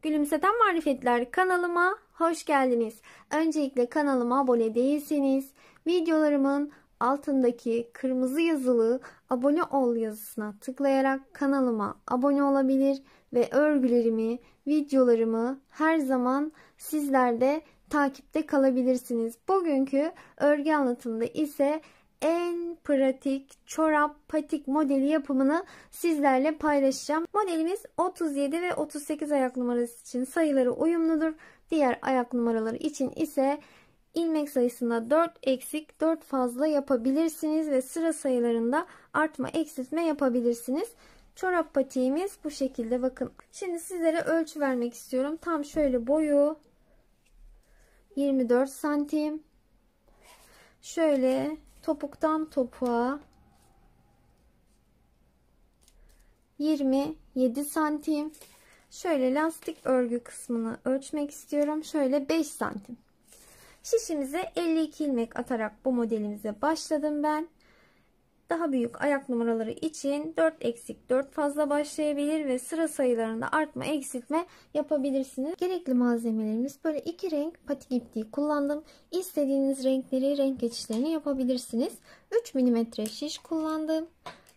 Gülümseten Marifetler kanalıma hoş geldiniz. Öncelikle kanalıma abone değilseniz videolarımın altındaki kırmızı yazılı abone ol yazısına tıklayarak kanalıma abone olabilir ve örgülerimi, videolarımı her zaman sizler de takipte kalabilirsiniz. Bugünkü örgü anlatımında ise en pratik çorap patik modeli yapımını sizlerle paylaşacağım. Modelimiz 37 ve 38 ayak numarası için sayıları uyumludur. Diğer ayak numaraları için ise ilmek sayısında 4 eksik 4 fazla yapabilirsiniz ve sıra sayılarında artma eksiltme yapabilirsiniz. Çorap patiğimiz bu şekilde, bakın. Şimdi sizlere ölçü vermek istiyorum. Tam şöyle boyu 24 santim. Şöyle topuktan topuğa 27 santim. Şöyle lastik örgü kısmını ölçmek istiyorum. Şöyle 5 santim. Şişimize 52 ilmek atarak bu modelimize başladım ben. Daha büyük ayak numaraları için 4 eksik 4 fazla başlayabilir ve sıra sayılarında artma eksiltme yapabilirsiniz. Gerekli malzemelerimiz böyle 2 renk patik ipliği kullandım. İstediğiniz renkleri, renk geçişlerini yapabilirsiniz. 3 mm şiş kullandım.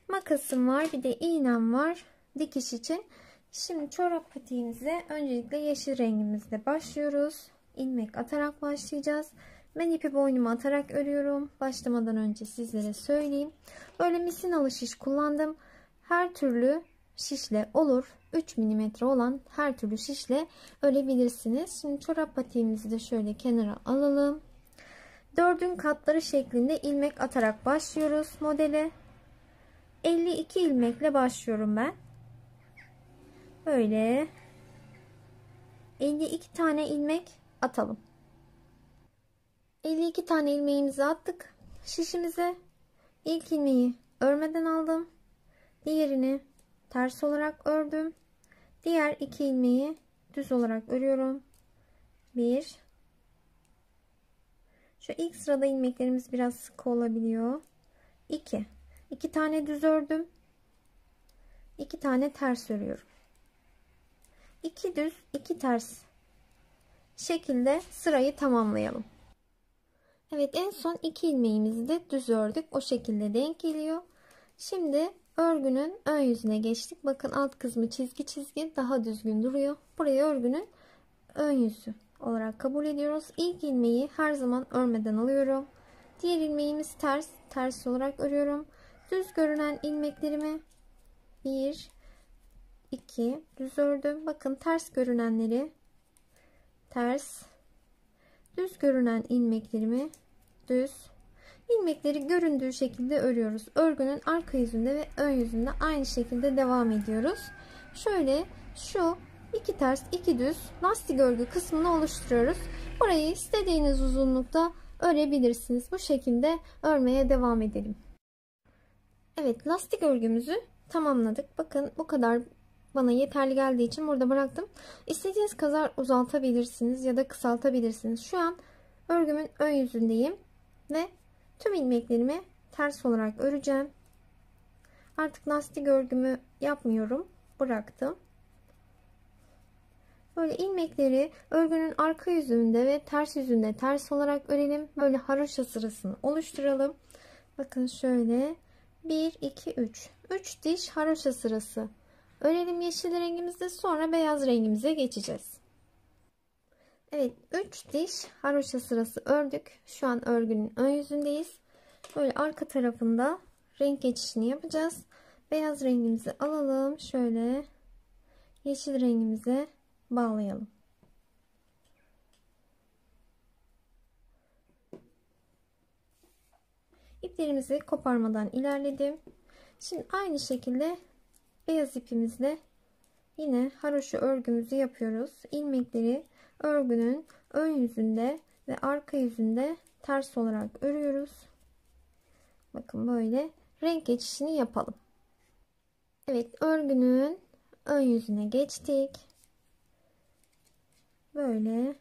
Makasım var, bir de iğnem var dikiş için. Şimdi çorap patiğimize öncelikle yeşil rengimizle başlıyoruz. İlmek atarak başlayacağız. Ben ipi boynuma atarak örüyorum. Başlamadan önce sizlere söyleyeyim. Böyle misinalı şiş kullandım. Her türlü şişle olur. 3 mm olan her türlü şişle örebilirsiniz. Şimdi çorap patiğimizi de şöyle kenara alalım. 4'ün katları şeklinde ilmek atarak başlıyoruz modele. 52 ilmekle başlıyorum ben. Böyle 52 tane ilmek atalım. 52 tane ilmeğimizi attık. Şişimize ilk ilmeği örmeden aldım. Diğerini ters olarak ördüm. Diğer iki ilmeği düz olarak örüyorum. 1. Şu ilk sırada ilmeklerimiz biraz sıkı olabiliyor. 2. 2 tane düz ördüm. 2 tane ters örüyorum. 2 düz, 2 ters şekilde sırayı tamamlayalım. Evet, en son 2 ilmeğimizi de düz ördük. O şekilde denk geliyor. Şimdi örgünün ön yüzüne geçtik. Bakın alt kısmı çizgi çizgi daha düzgün duruyor. Burayı örgünün ön yüzü olarak kabul ediyoruz. İlk ilmeği her zaman örmeden alıyorum. Diğer ilmeğimiz ters olarak örüyorum. Düz görünen ilmeklerimi 1 2 düz ördüm. Bakın ters görünenleri ters, düz görünen ilmeklerimi düz. İlmekleri göründüğü şekilde örüyoruz. Örgünün arka yüzünde ve ön yüzünde aynı şekilde devam ediyoruz. Şöyle şu 2 ters 2 düz lastik örgü kısmını oluşturuyoruz. Burayı istediğiniz uzunlukta örebilirsiniz. Bu şekilde örmeye devam edelim. Evet, lastik örgümüzü tamamladık. Bakın bu kadar bana yeterli geldiği için burada bıraktım. İstediğiniz kadar uzatabilirsiniz ya da kısaltabilirsiniz. Şu an örgümün ön yüzündeyim ve tüm ilmeklerimi ters olarak öreceğim. Artık lastik örgümü yapmıyorum. Bıraktım. Böyle ilmekleri örgünün arka yüzünde ve ters yüzünde ters olarak örelim. Böyle haroşa sırasını oluşturalım. Bakın şöyle 1 2 3 3 diş haroşa sırası örelim yeşil rengimizde, sonra beyaz rengimize geçeceğiz. Evet, 3 diş haroşa sırası ördük. Şu an örgünün ön yüzündeyiz. Böyle arka tarafında renk geçişini yapacağız. Beyaz rengimizi alalım. Şöyle yeşil rengimize bağlayalım. İplerimizi koparmadan ilerledim. Şimdi aynı şekilde beyaz ipimizle yine haroşa örgümüzü yapıyoruz. İlmekleri örgünün ön yüzünde ve arka yüzünde ters olarak örüyoruz. Bakın böyle renk geçişini yapalım. Evet, örgünün ön yüzüne geçtik. Böyle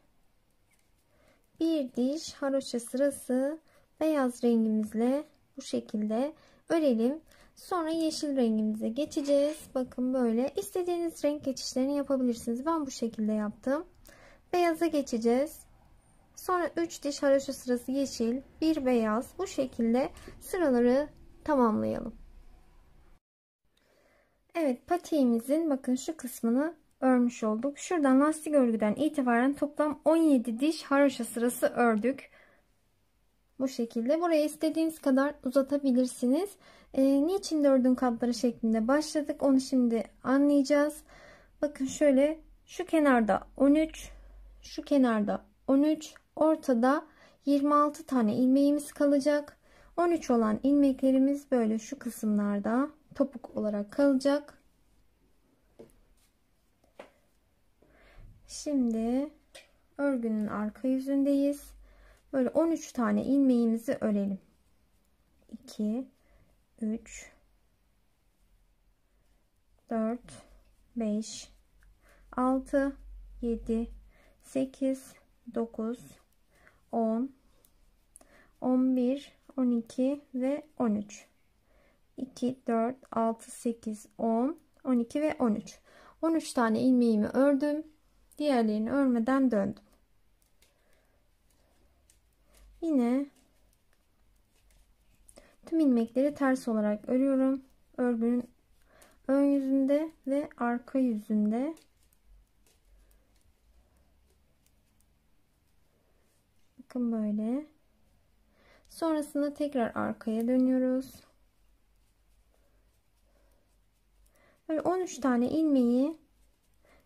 bir diş haroşa sırası beyaz rengimizle bu şekilde örelim. Sonra yeşil rengimize geçeceğiz. Bakın böyle istediğiniz renk geçişlerini yapabilirsiniz. Ben bu şekilde yaptım. Beyaza geçeceğiz. Sonra 3 diş haroşa sırası yeşil, 1 beyaz. Bu şekilde sıraları tamamlayalım. Evet, patiğimizin bakın şu kısmını örmüş olduk. Şuradan lastik örgüden itibaren toplam 17 diş haroşa sırası ördük. Bu şekilde. Buraya istediğiniz kadar uzatabilirsiniz. Niçin 4'ün katları şeklinde başladık onu şimdi anlayacağız. Bakın şöyle, şu kenarda 13, şu kenarda 13, ortada 26 tane ilmeğimiz kalacak. 13 olan ilmeklerimiz böyle şu kısımlarda topuk olarak kalacak. Şimdi örgünün arka yüzündeyiz. Böyle 13 tane ilmeğimizi örelim. 2 3 4 5 6 7 8 9 10 11 12 ve 13. 2 4 6 8 10 12 ve 13. 13 tane ilmeğimi ördüm. Diğerlerini örmeden döndüm. Yine tüm ilmekleri ters olarak örüyorum. Örgünün ön yüzünde ve arka yüzünde. Bakın böyle. Sonrasında tekrar arkaya dönüyoruz. Böyle 13 tane ilmeği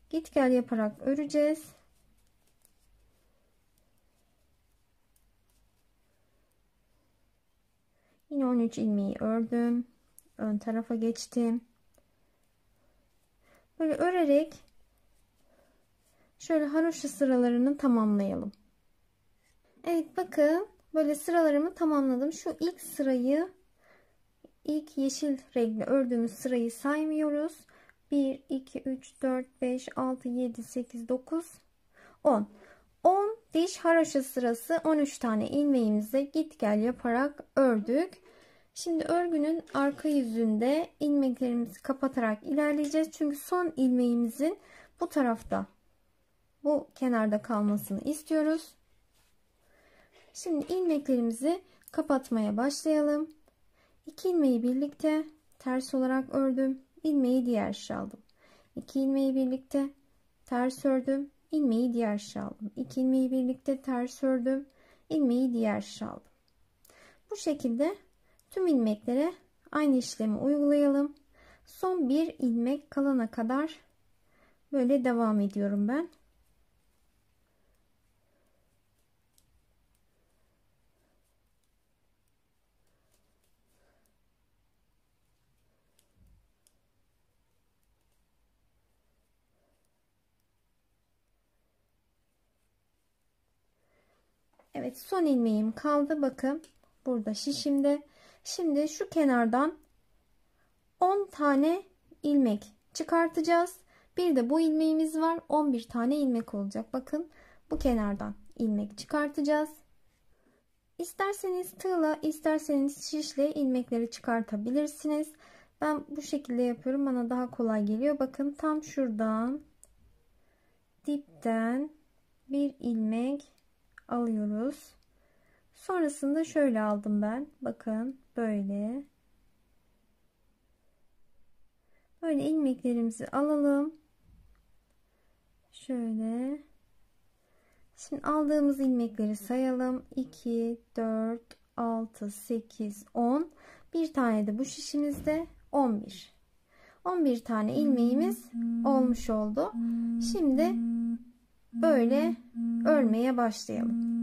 git gel yaparak öreceğiz. Yine 13 ilmeği ördüm. Ön tarafa geçtim. Böyle örerek şöyle haroşa sıralarını tamamlayalım. Evet, bakın böyle sıralarımı tamamladım. Şu ilk sırayı, ilk yeşil renkli ördüğümüz sırayı saymıyoruz. 1 2 3 4 5 6 7 8 9 10. 10 diş haroşa sırası 13 tane ilmeğimize git gel yaparak ördük. Şimdi örgünün arka yüzünde ilmeklerimizi kapatarak ilerleyeceğiz. Çünkü son ilmeğimizin bu tarafta, bu kenarda kalmasını istiyoruz. Şimdi ilmeklerimizi kapatmaya başlayalım. 2 ilmeği birlikte ters olarak ördüm. İlmeği diğer şişe aldım. 2 ilmeği birlikte ters ördüm. İlmeği diğer şişe aldım. 2 ilmeği birlikte ters ördüm. İlmeği diğer şişe aldım. Bu şekilde tüm ilmeklere aynı işlemi uygulayalım. Son bir ilmek kalana kadar böyle devam ediyorum ben. Evet, son ilmeğim kaldı. Bakın burada şişimde. Şimdi şu kenardan 10 tane ilmek çıkartacağız. Bir de bu ilmeğimiz var. 11 tane ilmek olacak. Bakın bu kenardan ilmek çıkartacağız. İsterseniz tığla, isterseniz şişle ilmekleri çıkartabilirsiniz. Ben bu şekilde yapıyorum. Bana daha kolay geliyor. Bakın tam şuradan dipten bir ilmek alıyoruz. Sonrasında şöyle aldım ben. Bakın böyle. Böyle ilmeklerimizi alalım. Şöyle. Şimdi aldığımız ilmekleri sayalım. 2, 4, 6, 8, 10. Bir tane de bu şişimizde 11. 11 tane ilmeğimiz olmuş oldu. Şimdi böyle örmeye başlayalım.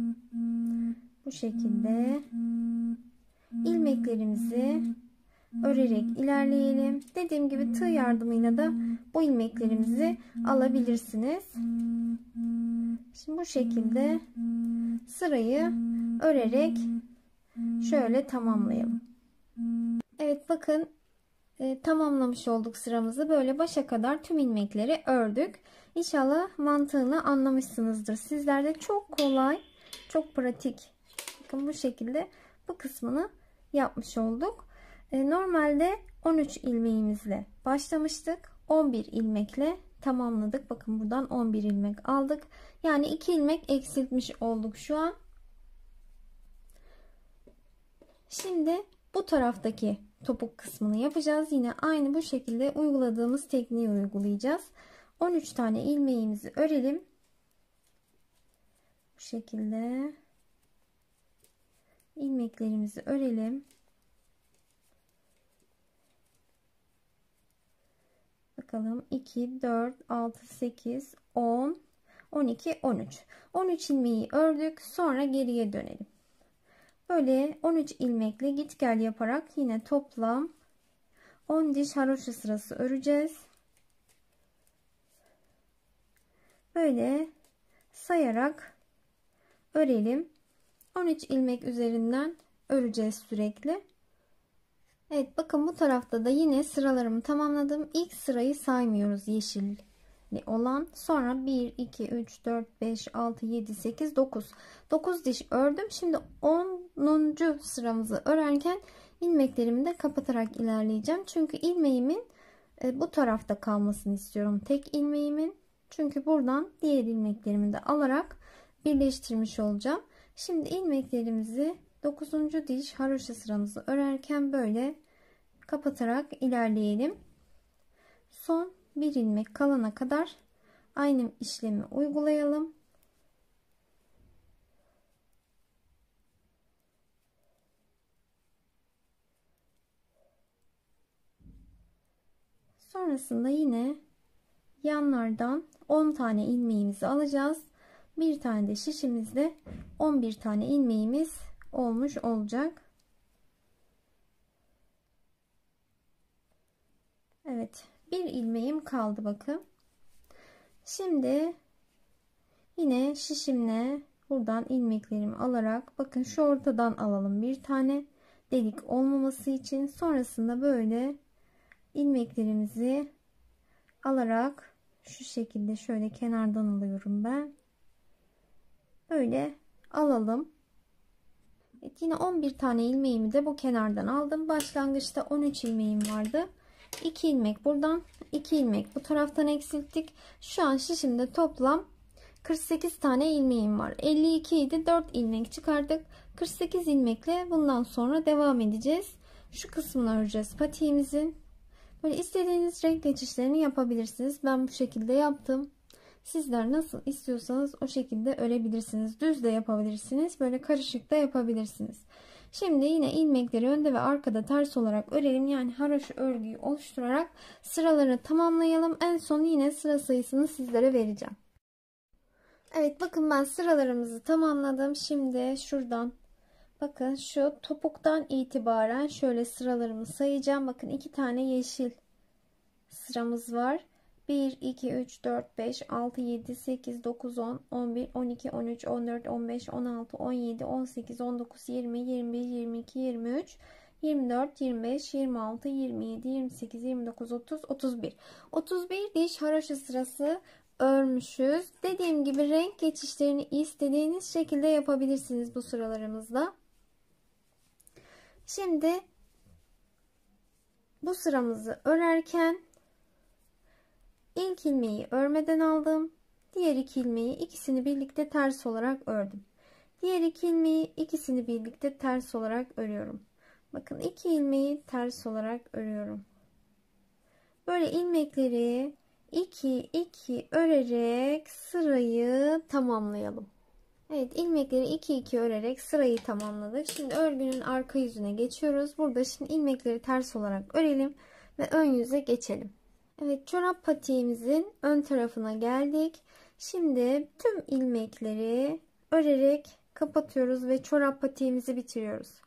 Bu şekilde ilmeklerimizi örerek ilerleyelim. Dediğim gibi tığ yardımıyla da bu ilmeklerimizi alabilirsiniz. Şimdi bu şekilde sırayı örerek şöyle tamamlayalım. Evet, bakın tamamlamış olduk sıramızı. Böyle başa kadar tüm ilmekleri ördük. İnşallah mantığını anlamışsınızdır. Sizler de çok kolay, çok pratik. Bakın bu şekilde bu kısmını yapmış olduk. Normalde 13 ilmeğimizle başlamıştık. 11 ilmekle tamamladık. Bakın buradan 11 ilmek aldık. Yani 2 ilmek eksiltmiş olduk şu an. Şimdi bu taraftaki topuk kısmını yapacağız. Yine aynı bu şekilde uyguladığımız tekniği uygulayacağız. 13 tane ilmeğimizi örelim. Bu şekilde ilmeklerimizi örelim. Bakalım 2, 4, 6, 8, 10, 12, 13. 13 ilmeği ördük. Sonra geriye dönelim. Böyle 13 ilmekle git gel yaparak yine toplam 10 diş haroşa sırası öreceğiz. Böyle sayarak örelim. 13 ilmek üzerinden öreceğiz sürekli. Evet, bakın bu tarafta da yine sıralarımı tamamladım. İlk sırayı saymıyoruz, yeşilli olan. Sonra 1, 2, 3, 4, 5, 6, 7, 8, 9. 9 diş ördüm. Şimdi 10. sıramızı örerken ilmeklerimi de kapatarak ilerleyeceğim. Çünkü ilmeğimin bu tarafta kalmasını istiyorum. Tek ilmeğimin. Çünkü buradan diğer ilmeklerimi de alarak birleştirmiş olacağım. Şimdi ilmeklerimizi 9. diş haroşa sıramızı örerken böyle kapatarak ilerleyelim. Son bir ilmek kalana kadar aynı işlemi uygulayalım. Sonrasında yine yanlardan 10 tane ilmeğimizi alacağız. Bir tane de şişimizde 11 tane ilmeğimiz olmuş olacak. Evet, bir ilmeğim kaldı bakın. Şimdi yine şişimle buradan ilmeklerimi alarak, bakın şu ortadan alalım bir tane, delik olmaması için. Sonrasında böyle ilmeklerimizi alarak şu şekilde şöyle kenardan alıyorum ben. Böyle alalım. Evet, yine 11 tane ilmeğimi de bu kenardan aldım. Başlangıçta 13 ilmeğim vardı. 2 ilmek buradan, 2 ilmek bu taraftan eksilttik. Şu an şişimde toplam 48 tane ilmeğim var. 52 idi, 4 ilmek çıkardık. 48 ilmekle bundan sonra devam edeceğiz. Şu kısmını öreceğiz patiğimizin. Böyle istediğiniz renk geçişlerini yapabilirsiniz. Ben bu şekilde yaptım. Sizler nasıl istiyorsanız o şekilde örebilirsiniz. Düz de yapabilirsiniz. Böyle karışık da yapabilirsiniz. Şimdi yine ilmekleri önde ve arkada ters olarak örelim. Yani haroşa örgüyü oluşturarak sıraları tamamlayalım. En son yine sıra sayısını sizlere vereceğim. Evet, bakın ben sıralarımızı tamamladım. Şimdi şuradan, bakın şu topuktan itibaren şöyle sıralarımı sayacağım. Bakın 2 tane yeşil sıramız var. 1, 2, 3, 4, 5, 6, 7, 8, 9, 10, 11, 12, 13, 14, 15, 16, 17, 18, 19, 20, 21, 22, 23, 24, 25, 26, 27, 28, 29, 30, 31. 31 diş haroşa sırası örmüşüz. Dediğim gibi renk geçişlerini istediğiniz şekilde yapabilirsiniz bu sıralarımızda. Şimdi bu sıramızı örerken İlk ilmeği örmeden aldım. Diğer iki ilmeği ikisini birlikte ters olarak ördüm. Diğer iki ilmeği ikisini birlikte ters olarak örüyorum. Bakın 2 ilmeği ters olarak örüyorum. Böyle ilmekleri 2 2 örerek sırayı tamamlayalım. Evet, ilmekleri 2 2 örerek sırayı tamamladık. Şimdi örgünün arka yüzüne geçiyoruz. Burada şimdi ilmekleri ters olarak örelim ve ön yüze geçelim. Evet, çorap patiğimizin ön tarafına geldik. Şimdi tüm ilmekleri örerek kapatıyoruz ve çorap patiğimizi bitiriyoruz.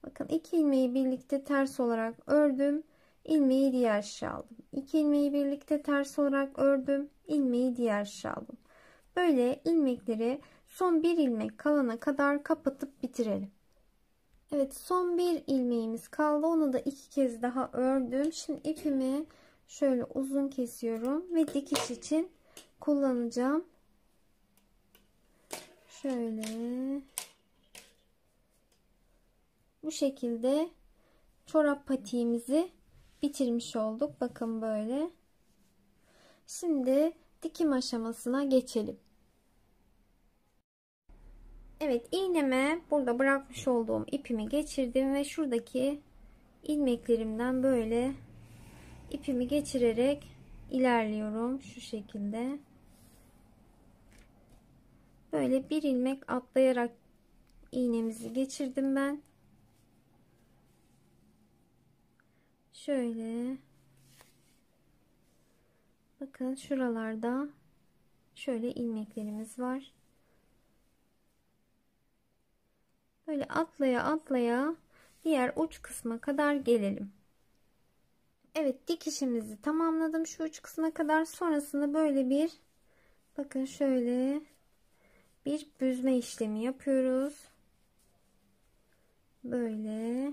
Bakın 2 ilmeği birlikte ters olarak ördüm. İlmeği diğer şişe aldım. 2 ilmeği birlikte ters olarak ördüm. İlmeği diğer şişe aldım. Böyle ilmekleri son bir ilmek kalana kadar kapatıp bitirelim. Evet, son bir ilmeğimiz kaldı. Onu da 2 kez daha ördüm. Şimdi ipimi şöyle uzun kesiyorum ve dikiş için kullanacağım. Şöyle bu şekilde çorap patiğimizi bitirmiş olduk. Bakın böyle. Şimdi dikim aşamasına geçelim. Evet, iğneme burada bırakmış olduğum ipimi geçirdim ve şuradaki ilmeklerimden böyle ipimi geçirerek ilerliyorum şu şekilde. Böyle bir ilmek atlayarak iğnemizi geçirdim ben. Şöyle bakın, şuralarda şöyle ilmeklerimiz var. Böyle atlaya atlaya diğer uç kısma kadar gelelim. Evet, dikişimizi tamamladım şu uç kısma kadar. Sonrasında böyle bir, bakın şöyle bir büzme işlemi yapıyoruz. Böyle.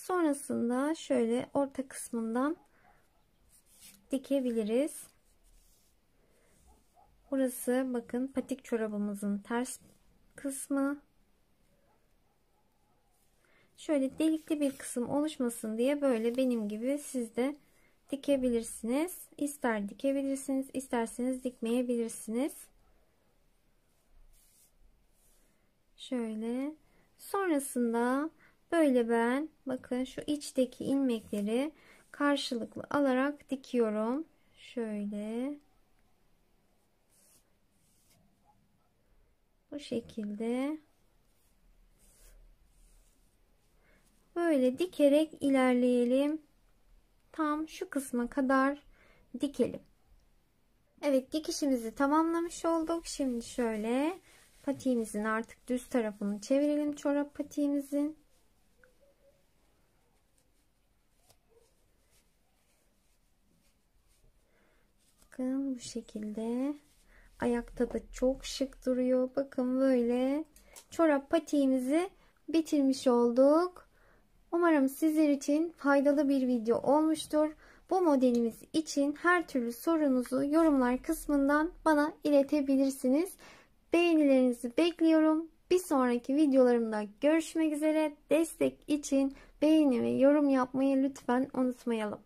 Sonrasında şöyle orta kısmından dikebiliriz. Burası bakın patik çorabımızın ters kısmı. Şöyle delikli bir kısım oluşmasın diye böyle benim gibi siz de dikebilirsiniz. İster dikebilirsiniz, isterseniz dikmeyebilirsiniz. Şöyle. Sonrasında böyle ben bakın şu içteki ilmekleri karşılıklı alarak dikiyorum. Şöyle. Bu şekilde. Böyle dikerek ilerleyelim. Tam şu kısma kadar dikelim. Evet, dikişimizi tamamlamış olduk. Şimdi şöyle patiğimizin artık düz tarafını çevirelim, çorap patiğimizin. Bakın bu şekilde. Ayakta da çok şık duruyor. Bakın böyle çorap patiğimizi bitirmiş olduk. Umarım sizler için faydalı bir video olmuştur. Bu modelimiz için her türlü sorunuzu yorumlar kısmından bana iletebilirsiniz. Beğenilerinizi bekliyorum. Bir sonraki videolarımda görüşmek üzere. Destek için beğeni ve yorum yapmayı lütfen unutmayalım.